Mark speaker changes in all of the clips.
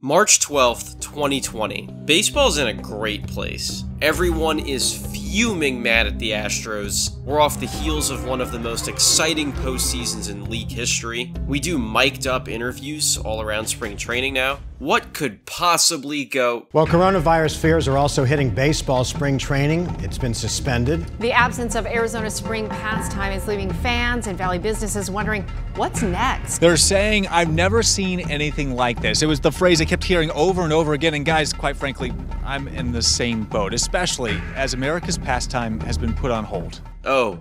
Speaker 1: March 12th, 2020. Baseball's in a great place. Everyone is fuming mad at the Astros. We're off the heels of one of the most exciting postseasons in league history. We do mic'd up interviews all around spring training now. What could possibly go?
Speaker 2: Well, coronavirus fears are also hitting baseball spring training. It's been suspended.
Speaker 3: The absence of Arizona's spring pastime is leaving fans and Valley businesses wondering what's next.
Speaker 4: They're saying, I've never seen anything like this. It was the phrase I kept hearing over and over again. And guys, quite frankly, I'm in the same boat, especially as America's pastime has been put on hold.
Speaker 1: Oh,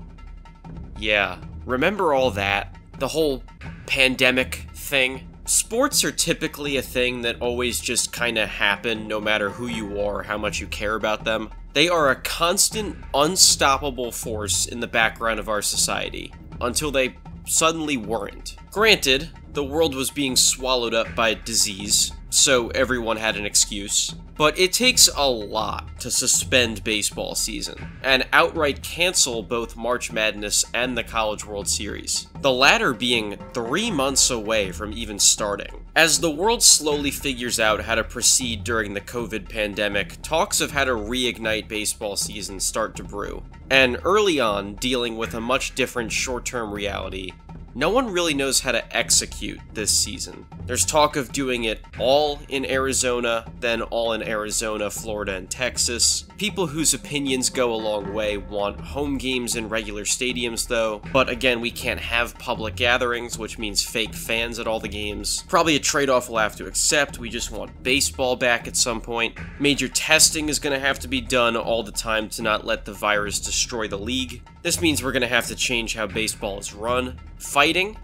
Speaker 1: yeah. Remember all that? The whole pandemic thing? Sports are typically a thing that always just kinda happen no matter who you are or how much you care about them. They are a constant, unstoppable force in the background of our society, until they suddenly weren't. Granted, the world was being swallowed up by disease, so everyone had an excuse. But it takes a lot to suspend baseball season, and outright cancel both March Madness and the College World Series, the latter being 3 months away from even starting. As the world slowly figures out how to proceed during the COVID pandemic, talks of how to reignite baseball season start to brew. And early on, dealing with a much different short-term reality, no one really knows how to execute this season. There's talk of doing it all in Arizona, then all in Arizona, Florida, and Texas. People whose opinions go a long way want home games in regular stadiums though, but again, we can't have public gatherings, which means fake fans at all the games. Probably a trade-off we'll have to accept. We just want baseball back at some point. Major testing is going to have to be done all the time to not let the virus destroy the league. This means we're going to have to change how baseball is run. Fighting?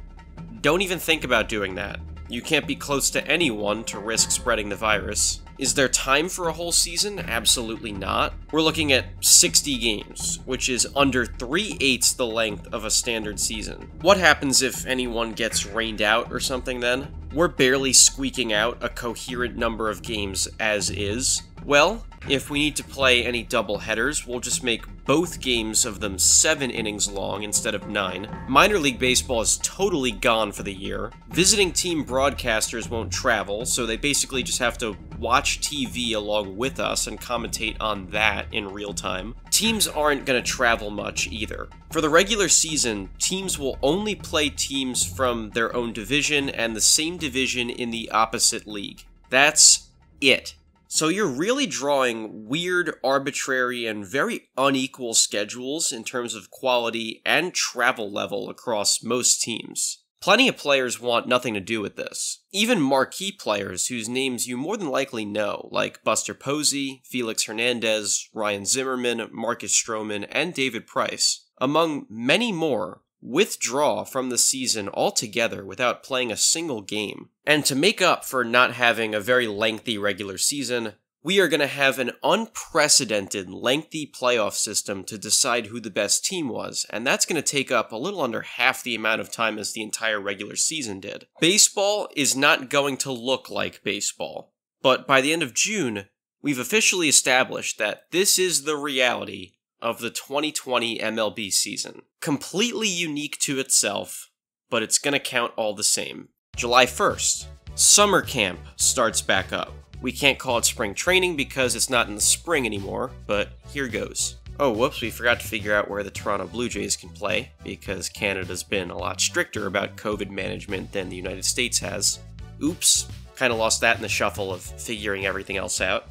Speaker 1: Don't even think about doing that. You can't be close to anyone to risk spreading the virus. Is there time for a whole season? Absolutely not. We're looking at 60 games, which is under 3/8 the length of a standard season. What happens if anyone gets rained out or something then? We're barely squeaking out a coherent number of games as is. Well, if we need to play any double headers, we'll just make both games of them 7 innings long instead of 9. Minor League Baseball is totally gone for the year. Visiting team broadcasters won't travel, so they basically just have to watch TV along with us and commentate on that in real time. Teams aren't going to travel much either. For the regular season, teams will only play teams from their own division and the same division in the opposite league. That's it. So you're really drawing weird, arbitrary, and very unequal schedules in terms of quality and travel level across most teams. Plenty of players want nothing to do with this. Even marquee players whose names you more than likely know, like Buster Posey, Felix Hernandez, Ryan Zimmerman, Marcus Stroman, and David Price, among many more, withdraw from the season altogether without playing a single game. And to make up for not having a very lengthy regular season, we are going to have an unprecedented lengthy playoff system to decide who the best team was, and that's going to take up a little under half the amount of time as the entire regular season did. Baseball is not going to look like baseball, but by the end of June, we've officially established that this is the reality of the 2020 MLB season. Completely unique to itself, but it's gonna count all the same. July 1st, summer camp starts back up. We can't call it spring training because it's not in the spring anymore, but here goes. Oh, whoops, we forgot to figure out where the Toronto Blue Jays can play, because Canada's been a lot stricter about COVID management than the United States has. Oops. Kind of lost that in the shuffle of figuring everything else out.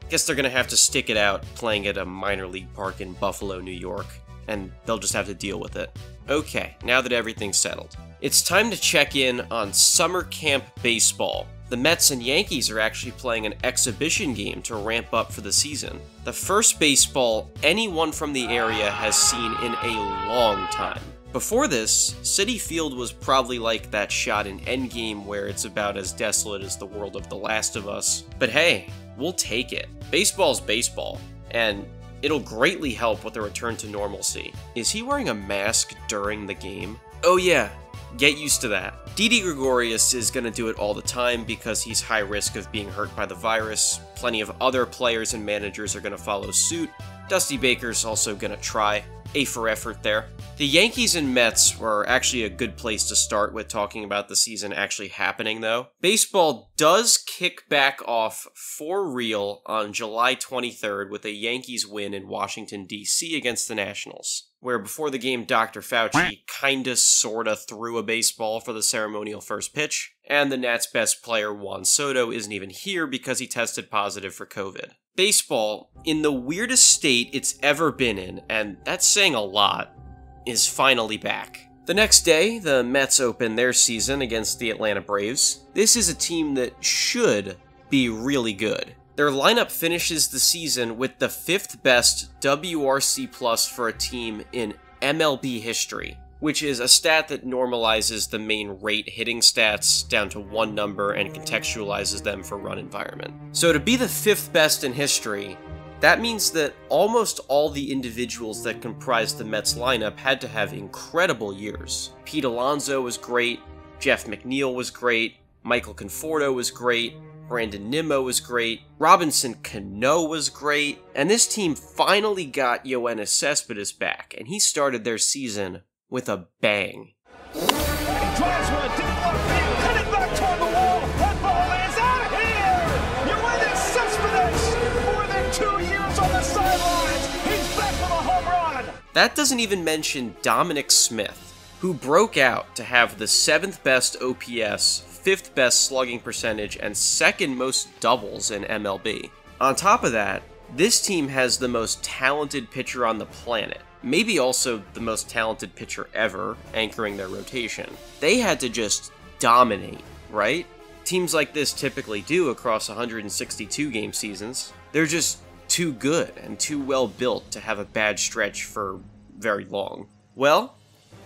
Speaker 1: Guess they're gonna have to stick it out playing at a minor league park in Buffalo, New York, and they'll just have to deal with it. Okay, now that everything's settled, it's time to check in on summer camp baseball. The Mets and Yankees are actually playing an exhibition game to ramp up for the season. The first baseball anyone from the area has seen in a long time. Before this, Citi Field was probably like that shot in Endgame where it's about as desolate as the world of The Last of Us. But hey, we'll take it. Baseball's baseball, and it'll greatly help with the return to normalcy. Is he wearing a mask during the game? Oh yeah, get used to that. Didi Gregorius is going to do it all the time because he's high risk of being hurt by the virus. Plenty of other players and managers are going to follow suit. Dusty Baker's also going to try. A for effort there. The Yankees and Mets were actually a good place to start with talking about the season actually happening, though. Baseball does kick back off for real on July 23rd with a Yankees win in Washington, D.C. against the Nationals, where before the game, Dr. Fauci kinda sorta threw a baseball for the ceremonial first pitch, and the Nats' best player, Juan Soto, isn't even here because he tested positive for COVID. Baseball, in the weirdest state it's ever been in, and that's saying a lot, is finally back. The next day, the Mets open their season against the Atlanta Braves. This is a team that should be really good. Their lineup finishes the season with the 5th best WRC plus for a team in MLB history, which is a stat that normalizes the main rate hitting stats down to one number and contextualizes them for run environment. So to be the 5th best in history, that means that almost all the individuals that comprised the Mets lineup had to have incredible years. Pete Alonso was great, Jeff McNeil was great, Michael Conforto was great, Brandon Nimmo was great, Robinson Cano was great, and this team finally got Yoenis Cespedes back, and he started their season with a bang.
Speaker 5: He drives one deep left field, headed back toward the wall. That ball is out of here. Yoenis Cespedes, more than 2 years on the sidelines. He's back with a home run.
Speaker 1: That doesn't even mention Dominic Smith, who broke out to have the 7th best OPS, 5th best slugging percentage, and 2nd most doubles in MLB. On top of that, this team has the most talented pitcher on the planet. Maybe also the most talented pitcher ever, anchoring their rotation. They had to just dominate, right? Teams like this typically do across 162 game seasons. They're just too good and too well built to have a bad stretch for very long. Well,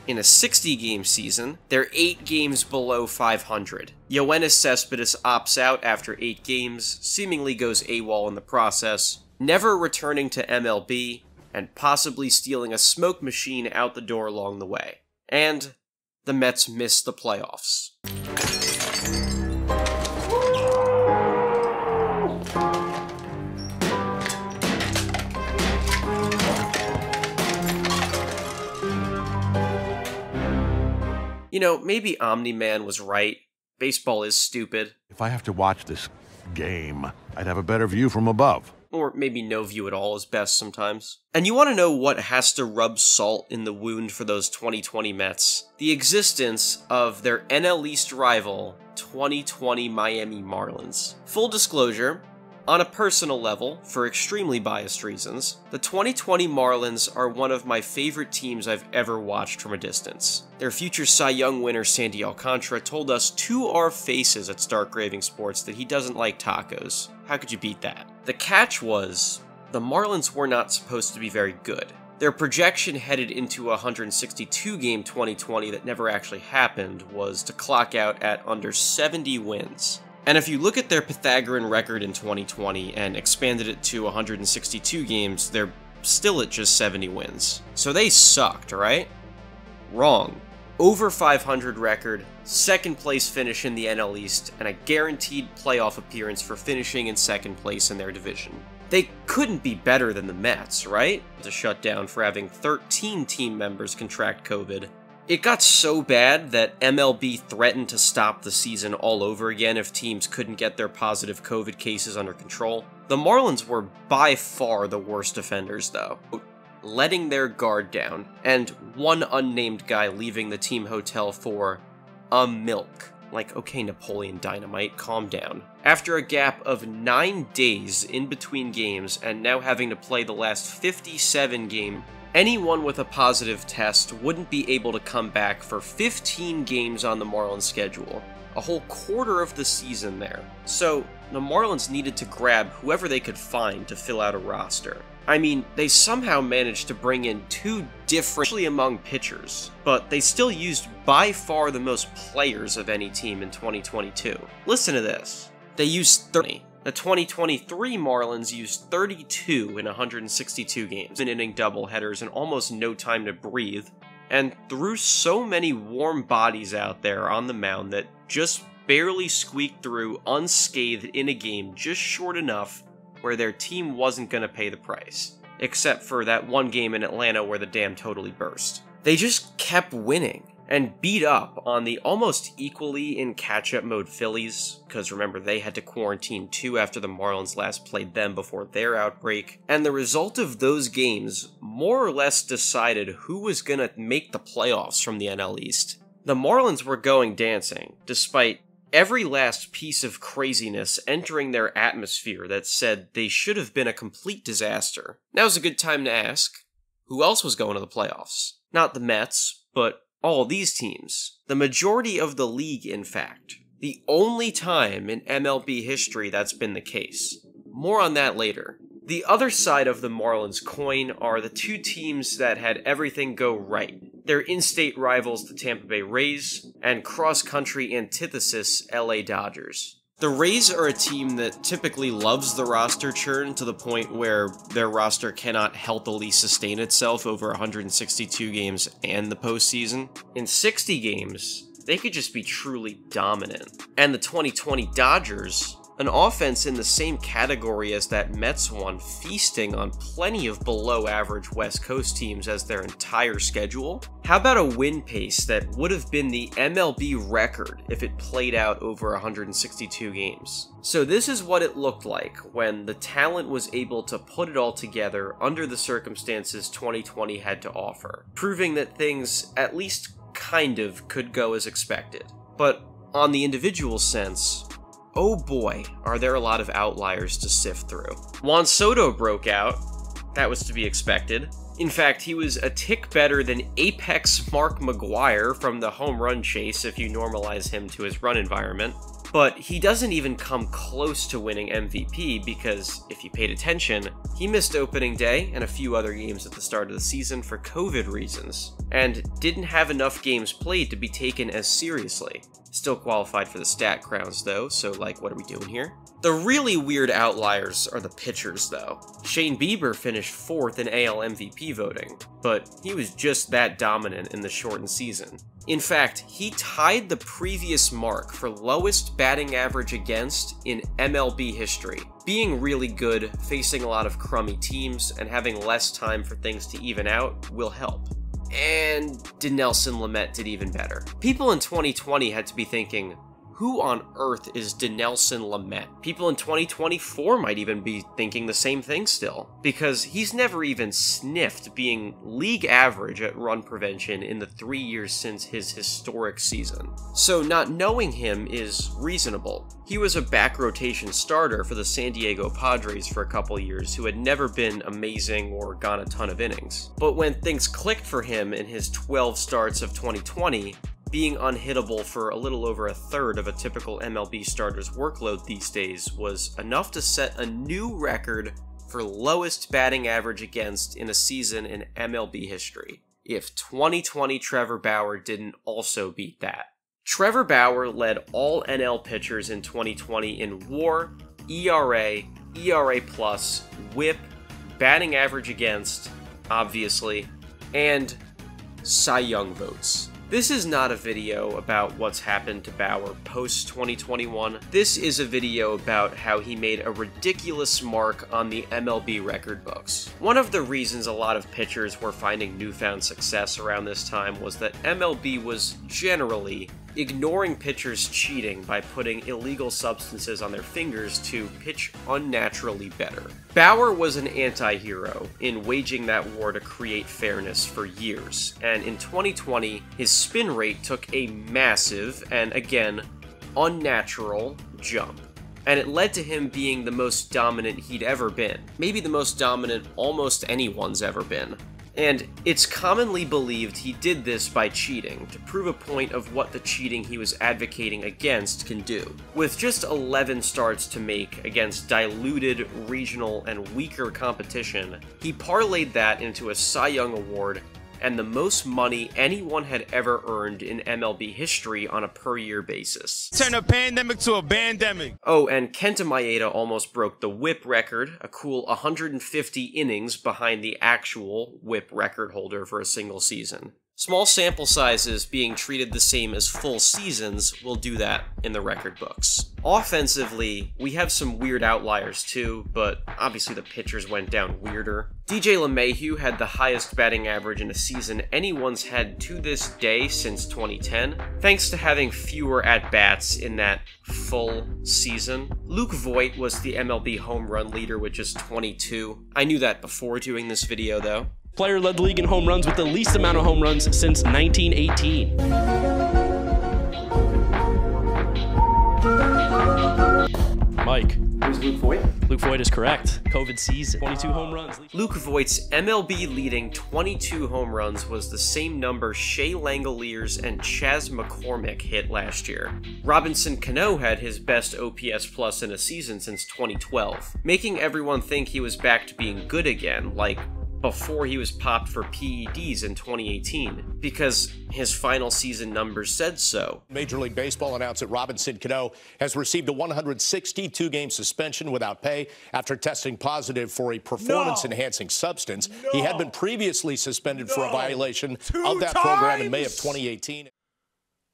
Speaker 1: in a 60 game season, they're 8 games below 500. Yoenis Cespedes opts out after 8 games, seemingly goes AWOL in the process, never returning to MLB, and possibly stealing a smoke machine out the door along the way. And the Mets miss the playoffs. You know, maybe Omni-Man was right. Baseball is stupid.
Speaker 6: If I have to watch this game, I'd have a better view from above.
Speaker 1: Or maybe no view at all is best sometimes. And you want to know what has to rub salt in the wound for those 2020 Mets? The existence of their NL East rival, 2020 Miami Marlins. Full disclosure, on a personal level, for extremely biased reasons, the 2020 Marlins are one of my favorite teams I've ever watched from a distance. Their future Cy Young winner Sandy Alcantara told us to our faces at Stark Raving Sports that he doesn't like tacos. How could you beat that? The catch was, the Marlins were not supposed to be very good. Their projection headed into a 162-game 2020 that never actually happened was to clock out at under 70 wins. And if you look at their Pythagorean record in 2020 and expanded it to 162 games, they're still at just 70 wins. So they sucked, right? Wrong. Over 500 record, 2nd place finish in the NL East, and a guaranteed playoff appearance for finishing in 2nd place in their division. They couldn't be better than the Mets, right? To shut down for having 13 team members contract COVID. It got so bad that MLB threatened to stop the season all over again if teams couldn't get their positive COVID cases under control. The Marlins were by far the worst offenders, though, letting their guard down, and one unnamed guy leaving the team hotel for a milk. Like, okay, Napoleon Dynamite, calm down. After a gap of 9 days in between games, and now having to play the last 57 games, anyone with a positive test wouldn't be able to come back for 15 games on the Marlins schedule. A whole quarter of the season there. So, the Marlins needed to grab whoever they could find to fill out a roster. I mean, they somehow managed to bring in 2 different, especially among pitchers, but they still used by far the most players of any team in 2022. Listen to this. They used 30. The 2023 Marlins used 32 in 162 games, an inning doubleheaders and almost no time to breathe, and threw so many warm bodies out there on the mound that just barely squeaked through unscathed in a game just short enough where their team wasn't going to pay the price. except for that one game in Atlanta where the dam totally burst. They just kept winning and beat up on the almost equally in catch-up mode Phillies, because remember, they had to quarantine too after the Marlins last played them before their outbreak, and the result of those games more or less decided who was gonna make the playoffs from the NL East. The Marlins were going dancing, despite every last piece of craziness entering their atmosphere that said they should have been a complete disaster. Now's a good time to ask, who else was going to the playoffs? Not the Mets, but all these teams. The majority of the league, in fact. The only time in MLB history that's been the case. More on that later. The other side of the Marlins coin are the two teams that had everything go right. Their in-state rivals, the Tampa Bay Rays, and cross-country antithesis, LA Dodgers. The Rays are a team that typically loves the roster churn to the point where their roster cannot healthily sustain itself over 162 games and the postseason. In 60 games, they could just be truly dominant. And the 2020 Dodgers, an offense in the same category as that Mets one, feasting on plenty of below-average West Coast teams as their entire schedule. How about a win pace that would have been the MLB record if it played out over 162 games? So this is what it looked like when the talent was able to put it all together under the circumstances 2020 had to offer, proving that things at least kind of could go as expected. But on the individual sense, oh boy, are there a lot of outliers to sift through. Juan Soto broke out. That was to be expected. In fact, he was a tick better than Apex Mark McGwire from the home run chase if you normalize him to his run environment. But he doesn't even come close to winning MVP because, if you paid attention, he missed opening day and a few other games at the start of the season for COVID reasons, and didn't have enough games played to be taken as seriously. Still qualified for the stat crowns though, so like, what are we doing here? The really weird outliers are the pitchers though. Shane Bieber finished 4th in AL MVP voting, but he was just that dominant in the shortened season. In fact, he tied the previous mark for lowest batting average against in MLB history. Being really good, facing a lot of crummy teams, and having less time for things to even out will help. And Dinelson Lamet did even better. People in 2020 had to be thinking, who on earth is Dinelson Lamet? People in 2024 might even be thinking the same thing still, because he's never even sniffed being league average at run prevention in the 3 years since his historic season. So not knowing him is reasonable. He was a back rotation starter for the San Diego Padres for a couple years who had never been amazing or gone a ton of innings. But when things clicked for him in his 12 starts of 2020, being unhittable for a little over a third of a typical MLB starter's workload these days was enough to set a new record for lowest batting average against in a season in MLB history, if 2020 Trevor Bauer didn't also beat that. Trevor Bauer led all NL pitchers in 2020 in WAR, ERA, ERA+, WHIP, batting average against, obviously, and Cy Young votes. This is not a video about what's happened to Bauer post-2021. This is a video about how he made a ridiculous mark on the MLB record books. One of the reasons a lot of pitchers were finding newfound success around this time was that MLB was generally ignoring pitchers cheating by putting illegal substances on their fingers to pitch unnaturally better. Bauer was an anti-hero in waging that war to create fairness for years, and in 2020, his spin rate took a massive, and again, unnatural jump. And it led to him being the most dominant he'd ever been. Maybe the most dominant almost anyone's ever been. And it's commonly believed he did this by cheating, to prove a point of what the cheating he was advocating against can do. With just 11 starts to make against diluted, regional, and weaker competition, he parlayed that into a Cy Young Award and the most money anyone had ever earned in MLB history on a per-year basis.
Speaker 7: Turn a pandemic to a bandemic.
Speaker 1: Oh, and Kenta Maeda almost broke the WHIP record, a cool 150 innings behind the actual WHIP record holder for a single season. Small sample sizes being treated the same as full seasons will do that in the record books. Offensively, we have some weird outliers too, but obviously the pitchers went down weirder. DJ LeMahieu had the highest batting average in a season anyone's had to this day since 2010, thanks to having fewer at-bats in that full season. Luke Voit was the MLB home run leader with just 22. I knew that before doing this video though.
Speaker 8: Player led the league in home runs with the least amount of home runs since 1918. Mike.
Speaker 1: Who's Luke Voit?
Speaker 8: Luke Voit is correct. COVID season. 22 home runs.
Speaker 1: Luke Voit's MLB leading 22 home runs was the same number Shea Langoliers and Chas McCormick hit last year. Robinson Cano had his best OPS plus in a season since 2012, making everyone think he was back to being good again, like before he was popped for PEDs in 2018, because his final season numbers said so.
Speaker 9: Major League Baseball announced that Robinson Cano has received a 162-game suspension without pay after testing positive for a performance-enhancing substance. He had been previously suspended for a violation of that program in May of 2018.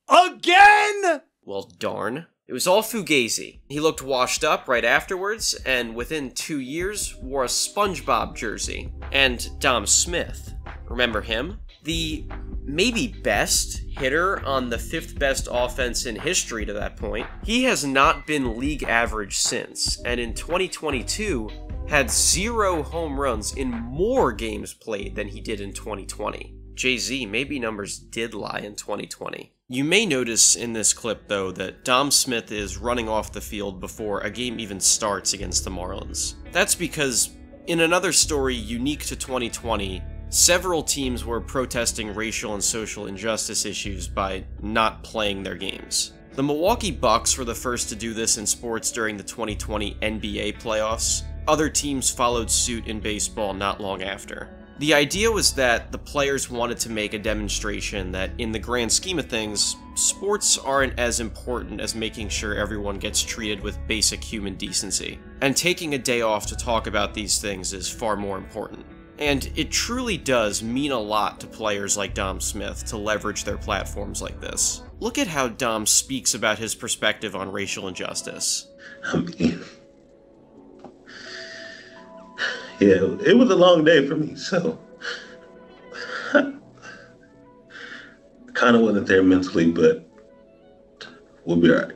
Speaker 7: Again?
Speaker 1: Well, darn. It was all fugazi. He looked washed up right afterwards, and within 2 years, wore a SpongeBob jersey. And Dom Smith. Remember him? The maybe best hitter on the 5th best offense in history to that point. He has not been league average since, and in 2022, had 0 home runs in more games played than he did in 2020. Jay-Z, maybe numbers did lie in 2020. You may notice in this clip, though, that Dom Smith is running off the field before a game even starts against the Marlins. That's because, in another story unique to 2020, several teams were protesting racial and social injustice issues by not playing their games. The Milwaukee Bucks were the first to do this in sports during the 2020 NBA playoffs. Other teams followed suit in baseball not long after. The idea was that the players wanted to make a demonstration that, in the grand scheme of things, sports aren't as important as making sure everyone gets treated with basic human decency. And taking a day off to talk about these things is far more important. And it truly does mean a lot to players like Dom Smith to leverage their platforms like this. Look at how Dom speaks about his perspective on racial injustice.
Speaker 10: I mean, yeah, it was a long day for me, so I kind of wasn't there mentally, but we'll be all right.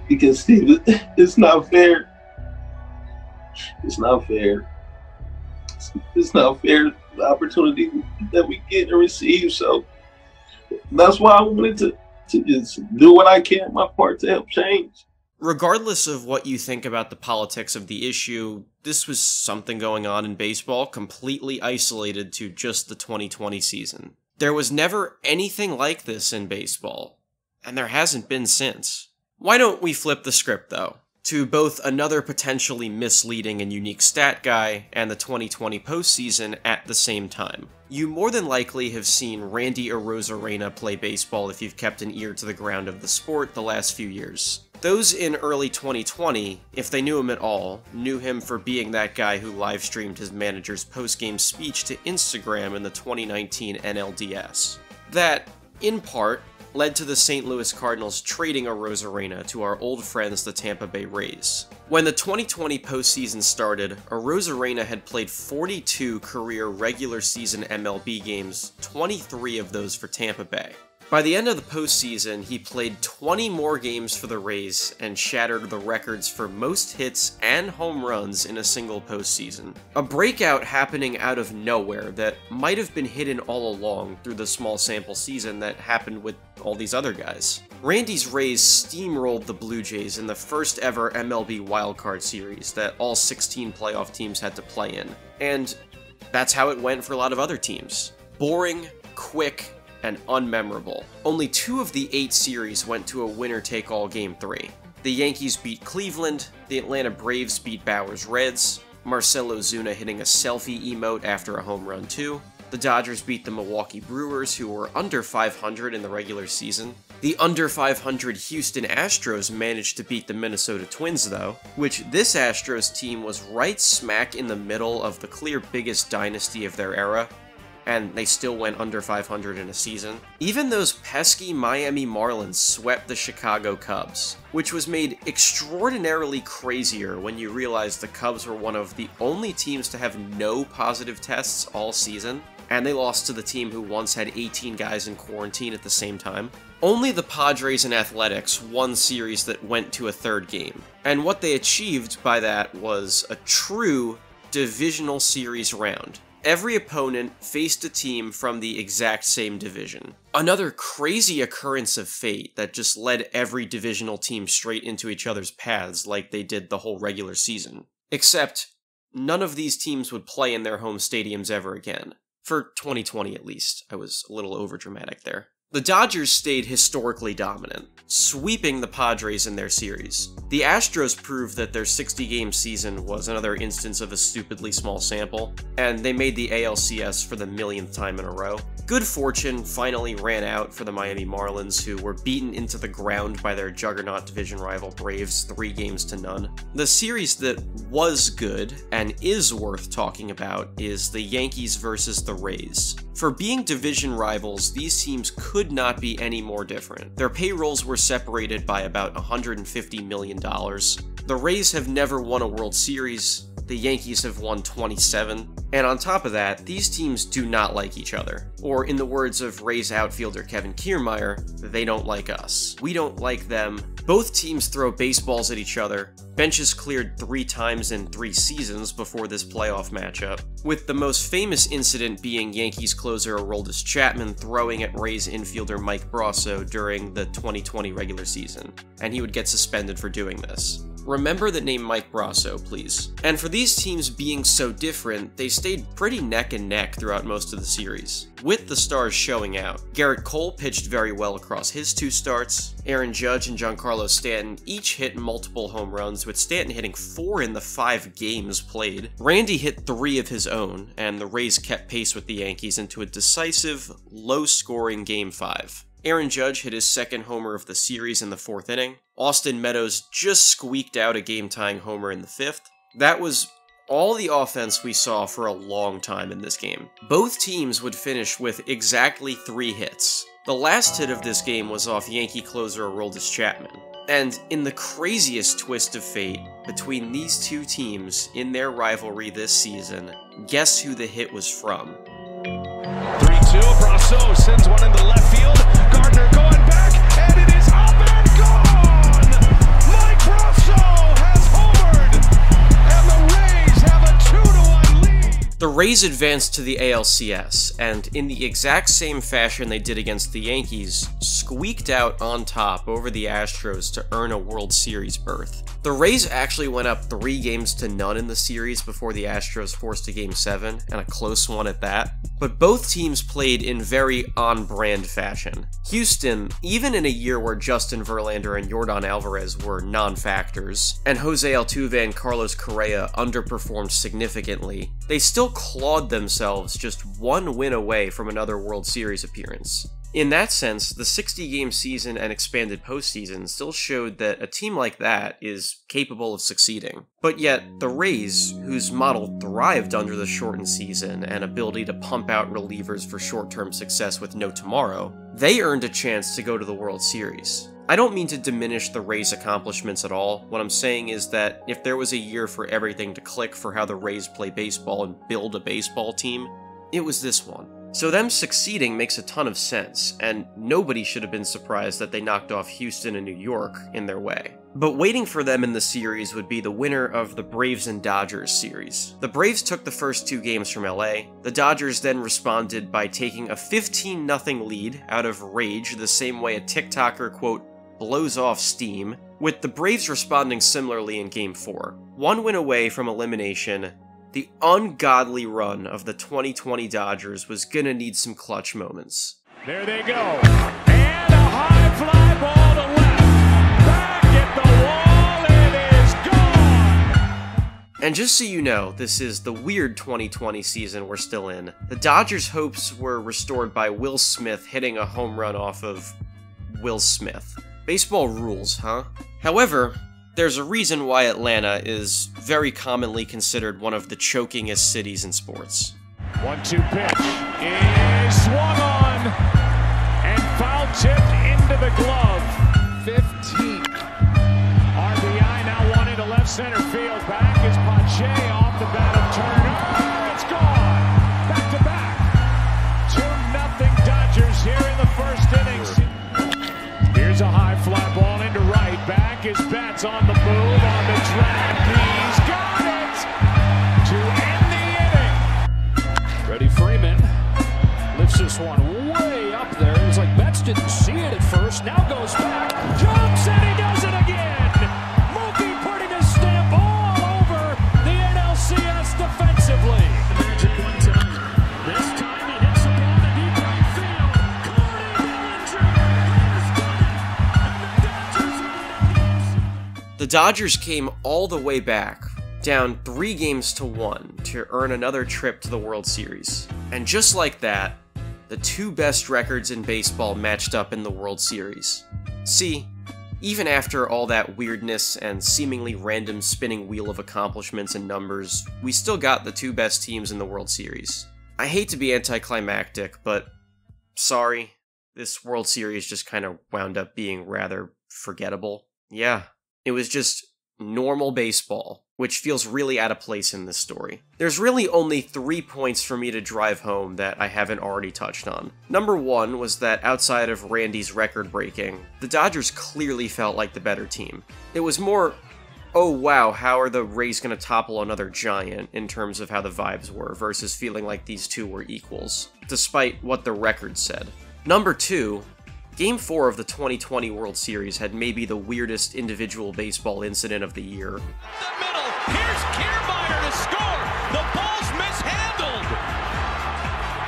Speaker 10: Because, Steve, it's not fair. It's not fair. It's not fair, the opportunity that we get and receive. So that's why I wanted to just do what I can, my part, to help change.
Speaker 1: Regardless of what you think about the politics of the issue, this was something going on in baseball completely isolated to just the 2020 season. There was never anything like this in baseball, and there hasn't been since. Why don't we flip the script, though, to both another potentially misleading and unique stat guy and the 2020 postseason at the same time. You more than likely have seen Randy Arozarena play baseball if you've kept an ear to the ground of the sport the last few years. Those in early 2020, if they knew him at all, knew him for being that guy who live-streamed his manager's post-game speech to Instagram in the 2019 NLDS. That, in part, led to the St. Louis Cardinals trading Arozarena to our old friends the Tampa Bay Rays. When the 2020 postseason started, Arozarena had played 42 career regular season MLB games, 23 of those for Tampa Bay. By the end of the postseason, he played 20 more games for the Rays and shattered the records for most hits and home runs in a single postseason. A breakout happening out of nowhere that might have been hidden all along through the small sample season that happened with all these other guys. Randy's Rays steamrolled the Blue Jays in the first ever MLB wildcard series that all 16 playoff teams had to play in. And that's how it went for a lot of other teams. Boring, quick, and unmemorable. Only 2 of the 8 series went to a winner-take-all Game 3. The Yankees beat Cleveland, the Atlanta Braves beat Bauer's Reds, Marcell Ozuna hitting a selfie emote after a home run too, the Dodgers beat the Milwaukee Brewers, who were under 500 in the regular season, The under 500 Houston Astros managed to beat the Minnesota Twins though, which this Astros team was right smack in the middle of the clear biggest dynasty of their era, and they still went under 500 in a season. Even those pesky Miami Marlins swept the Chicago Cubs, which was made extraordinarily crazier when you realize the Cubs were one of the only teams to have no positive tests all season, and they lost to the team who once had 18 guys in quarantine at the same time. Only the Padres and Athletics won series that went to a third game, and what they achieved by that was a true divisional series round. Every opponent faced a team from the exact same division. Another crazy occurrence of fate that just led every divisional team straight into each other's paths like they did the whole regular season. Except, none of these teams would play in their home stadiums ever again. For 2020 at least. I was a little overdramatic there. The Dodgers stayed historically dominant, sweeping the Padres in their series. The Astros proved that their 60-game season was another instance of a stupidly small sample, and they made the ALCS for the millionth time in a row. Good fortune finally ran out for the Miami Marlins, who were beaten into the ground by their juggernaut division rival Braves 3-0. The series that was good, and is worth talking about, is the Yankees versus the Rays. For being division rivals, these teams could not be any more different. Their payrolls were separated by about $150 million. The Rays have never won a World Series, the Yankees have won 27, and on top of that, these teams do not like each other. Or in the words of Rays outfielder Kevin Kiermaier, they don't like us. We don't like them. Both teams throw baseballs at each other. Benches cleared 3 times in 3 seasons before this playoff matchup, with the most famous incident being Yankees closer Aroldis Chapman throwing at Rays infielder Mike Brasso during the 2020 regular season, and he would get suspended for doing this. Remember the name Mike Brasso, please. And for these teams being so different, they stayed pretty neck and neck throughout most of the series, with the stars showing out. Garrett Cole pitched very well across his 2 starts. Aaron Judge and Giancarlo Stanton each hit multiple home runs, with Stanton hitting 4 in the 5 games played. Randy hit 3 of his own, and the Rays kept pace with the Yankees into a decisive, low-scoring Game 5. Aaron Judge hit his 2nd homer of the series in the 4th inning. Austin Meadows just squeaked out a game-tying homer in the 5th. That was all the offense we saw for a long time in this game. Both teams would finish with exactly 3 hits. The last hit of this game was off Yankee closer Aroldis Chapman. And in the craziest twist of fate, between these 2 teams in their rivalry this season, guess who the hit was from?
Speaker 5: 3-2, Brasso sends one into left field. Gardner going back, and it is up and gone! Mike Brasso has homered, and the Rays have a 2-1 lead.
Speaker 1: The Rays advanced to the ALCS, and in the exact same fashion they did against the Yankees, squeaked out on top over the Astros to earn a World Series berth. The Rays actually went up 3-0 in the series before the Astros forced a Game 7, and a close one at that. But both teams played in very on-brand fashion. Houston, even in a year where Justin Verlander and Yordan Alvarez were non-factors, and Jose Altuve and Carlos Correa underperformed significantly, they still clawed themselves just 1 win away from another World Series appearance. In that sense, the 60-game season and expanded postseason still showed that a team like that is capable of succeeding. But yet, the Rays, whose model thrived under the shortened season and ability to pump out relievers for short-term success with no tomorrow, they earned a chance to go to the World Series. I don't mean to diminish the Rays' accomplishments at all. What I'm saying is that if there was a year for everything to click for how the Rays play baseball and build a baseball team, it was this one. So them succeeding makes a ton of sense, and nobody should have been surprised that they knocked off Houston and New York in their way. But waiting for them in the series would be the winner of the Braves and Dodgers series. The Braves took the first 2 games from LA. The Dodgers then responded by taking a 15-0 lead out of rage, the same way a TikToker, quote, blows off steam, with the Braves responding similarly in Game 4. 1 win away from elimination, the ungodly run of the 2020 Dodgers was gonna need some clutch moments.
Speaker 5: There they go. And a high fly ball to left. Back at the wall, it is gone!
Speaker 1: And just so you know, this is the weird 2020 season we're still in. The Dodgers' hopes were restored by Will Smith hitting a home run off of Will Smith. Baseball rules, huh? However, there's a reason why Atlanta is very commonly considered one of the chokingest cities in sports.
Speaker 5: 1-2 pitch is swung on and foul tipped into the glove. 15. RBI now one into left center field. Back is Pache off the bat of Turner. It's gone. Back to back. 2-0 Dodgers here in the first innings. Here's a high fly ball into right. Back is Betts on the move, on the track. He's got it to end the inning. Freddie Freeman lifts this one way up there. It was like Betts didn't see it at first. Now goes back, jumps, and he does it again. Mookie putting a stamp all over the NLCS defensively. The magic one time. This time he hits the ball to deep right field. Corey Bellinger has done it.
Speaker 1: The Dodgers came all the way back, down 3-1 to earn another trip to the World Series. And just like that, the two best records in baseball matched up in the World Series. See, even after all that weirdness and seemingly random spinning wheel of accomplishments and numbers, we still got the two best teams in the World Series. I hate to be anticlimactic, but sorry, this World Series just kind of wound up being rather forgettable. Yeah, it was just normal baseball, which feels really out of place in this story. There's really only 3 points for me to drive home that I haven't already touched on. Number 1 was that outside of Randy's record breaking, the Dodgers clearly felt like the better team. It was more, oh wow, how are the Rays gonna topple another giant in terms of how the vibes were, versus feeling like these two were equals, despite what the record said. Number 2, Game 4 of the 2020 World Series had maybe the weirdest individual baseball incident of the year.
Speaker 5: The middle, here's Kiermaier to score. The ball's mishandled.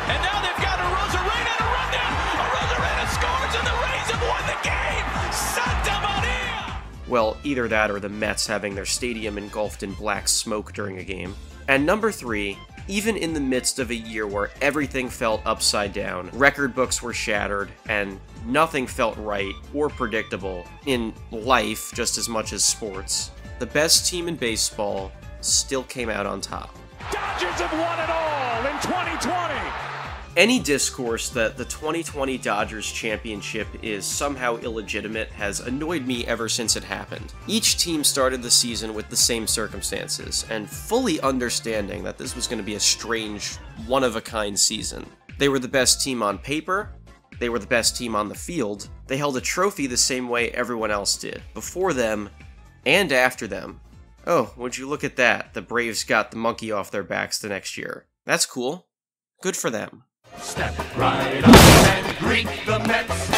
Speaker 5: And now they've got Arozarena to run down. Arozarena scores and the Rays have won the game. Santa Maria!
Speaker 1: Well, either that or the Mets having their stadium engulfed in black smoke during a game. And number 3, even in the midst of a year where everything felt upside down, record books were shattered, and nothing felt right or predictable in life just as much as sports, the best team in baseball still came out on top.
Speaker 5: Dodgers have won it all in 2020!
Speaker 1: Any discourse that the 2020 Dodgers championship is somehow illegitimate has annoyed me ever since it happened. Each team started the season with the same circumstances, and fully understanding that this was going to be a strange, one-of-a-kind season. They were the best team on paper, they were the best team on the field, they held a trophy the same way everyone else did, before them and after them. Oh, would you look at that, the Braves got the monkey off their backs the next year. That's cool. Good for them.
Speaker 11: Step right up and greet the Mets.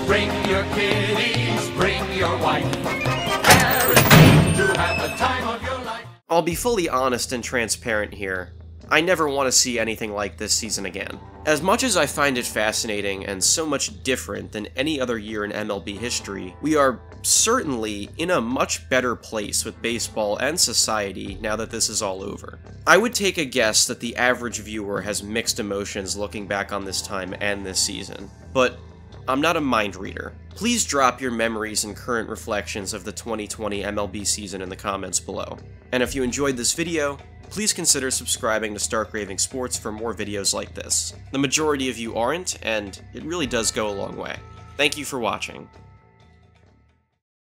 Speaker 11: Bring your kiddies, bring your wife. Guaranteed to have the time of your life.
Speaker 1: I'll be fully honest and transparent here. I never want to see anything like this season again. As much as I find it fascinating and so much different than any other year in MLB history, we are certainly in a much better place with baseball and society now that this is all over. I would take a guess that the average viewer has mixed emotions looking back on this time and this season, but I'm not a mind reader. Please drop your memories and current reflections of the 2020 MLB season in the comments below. And if you enjoyed this video, please consider subscribing to Stark Raving Sports for more videos like this. The majority of you aren't, and it really does go a long way. Thank you for watching.